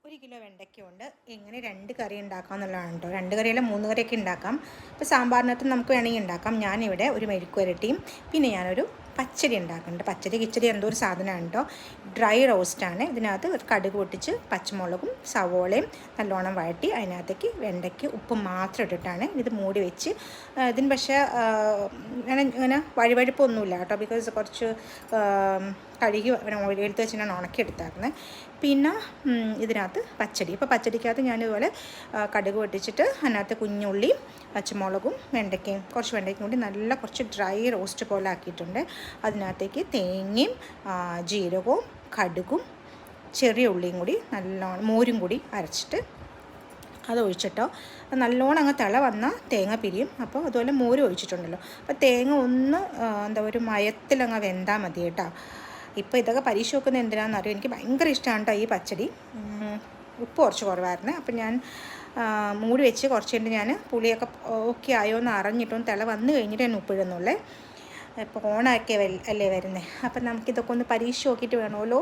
1 kilo വെണ്ടയ്ക്കയുണ്ട്. എങ്ങനെ 2 കറി ഉണ്ടാക്കാം എന്നുള്ളതാണ് കേട്ടോ. 2 കറിയല്ല 3 കറിയൊക്കെ ഉണ്ടാക്കാം. ഇപ്പോൾ സാമ്പാറിനകത്ത് നമുക്ക് വേണമെങ്കിൽ ഉണ്ടാക്കാം. ഞാനിവിടെ ഒരു മെഴുക്ക് പുരട്ടിയും പിന്നെ ഞാനൊരു പച്ചടി ഉണ്ടാക്കുന്നുണ്ട്. പച്ചടി കിച്ചടി എന്തോ ഒരു സാധനമാണ് കേട്ടോ. ഡ്രൈ റോസ്റ്റാണ്. ഇതിനകത്ത് ഒരു കടുക് പൊട്ടിച്ച് പച്ചമുളകും സവോളയും നല്ലോണം വഴറ്റി അതിനകത്തേക്ക് വെണ്ടയ്ക്ക് ഉപ്പ് മാത്രം ഇട്ടിട്ടാണ് ഇത് മൂടി വെച്ച്. ഇതിന് പക്ഷേ ഇങ്ങനെ വഴുവഴുപ്പൊന്നുമില്ല കേട്ടോ. ബിക്കോസ് കുറച്ച് കഴുകി ഓയിലെടുത്ത് വെച്ച് ഞാൻ ഉണക്കിയെടുത്തായിരുന്നു. പിന്നെ ഇതിനകത്ത് പച്ചടി. ഇപ്പോൾ പച്ചടിക്കകത്ത് ഞാനിതുപോലെ കടുക് പൊട്ടിച്ചിട്ട് അതിനകത്ത് കുഞ്ഞുള്ളിയും പച്ചമുളകും വെണ്ടയ്ക്കയും കുറച്ച് വെണ്ടയ്ക്കയും കൂടി നല്ല കുറച്ച് ഡ്രൈ റോസ്റ്റ് പോലെ ആക്കിയിട്ടുണ്ട്. അതിനകത്തേക്ക് തേങ്ങയും ജീരകവും കടുകും ചെറിയ ഉള്ളിയും കൂടി നല്ലോണം മോരും കൂടി അരച്ചിട്ട് അതൊഴിച്ചിട്ടോ നല്ലോണം അങ്ങ് തിള വന്നാൽ തേങ്ങ പിരിയും. അപ്പോൾ അതുപോലെ മോര് ഒഴിച്ചിട്ടുണ്ടല്ലോ. അപ്പോൾ തേങ്ങ ഒന്ന് ഒരു മയത്തിലങ്ങ് വെന്താൽ മതി കേട്ടോ. ഇപ്പോൾ ഇതൊക്കെ പരീക്ഷ വെക്കുന്നത് എന്തിനാണെന്ന് അറിയാം. എനിക്ക് ഭയങ്കര ഇഷ്ടമാണ് കേട്ടോ ഈ പച്ചടി. ഉപ്പ് കുറച്ച് കുറവായിരുന്നു. അപ്പം ഞാൻ മൂടി വെച്ച് കുറച്ച് കഴിഞ്ഞ് ഞാൻ പുളിയൊക്കെ ഓക്കെ ആയോ എന്ന് അറിഞ്ഞിട്ടൊന്ന് തിള വന്നു കഴിഞ്ഞിട്ട് ഞാൻ ഉപ്പിടുന്നുള്ളേ. ഇപ്പോൾ ഓണമൊക്കെ അല്ലേ വരുന്നത്. അപ്പം നമുക്കിതൊക്കെ ഒന്ന് പരീക്ഷ നോക്കിയിട്ട് വേണമല്ലോ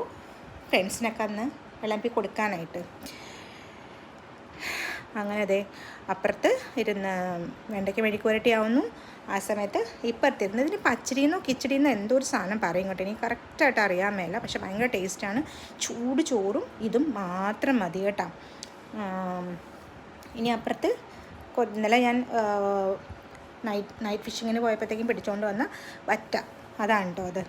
ഫ്രണ്ട്സിനൊക്കെ അന്ന് വിളമ്പി കൊടുക്കാനായിട്ട്. അങ്ങനെ അതെ അപ്പുറത്ത് ഇരുന്ന് വെണ്ടയ്ക്ക് മെഴുക്ക് പുരട്ടിയാവുന്നു. ആ സമയത്ത് ഇപ്പുറത്തിരുന്ന് ഇതിന് പച്ചടിയെന്നോ കിച്ചടിയെന്നോ എന്തോ ഒരു സാധനം പറയും കേട്ടോ. എനിക്ക് കറക്റ്റായിട്ട് അറിയാൻ മേല. പക്ഷെ ഭയങ്കര ടേസ്റ്റാണ്. ചൂട് ചോറും ഇതും മാത്രം മതി കേട്ടോ. ഇനി അപ്പുറത്ത് ഇന്നലെ ഞാൻ നൈറ്റ് ഫിഷിങ്ങിന് പോയപ്പോഴത്തേക്കും പിടിച്ചുകൊണ്ട് വന്ന വറ്റ അതാണ് കേട്ടോ അത്.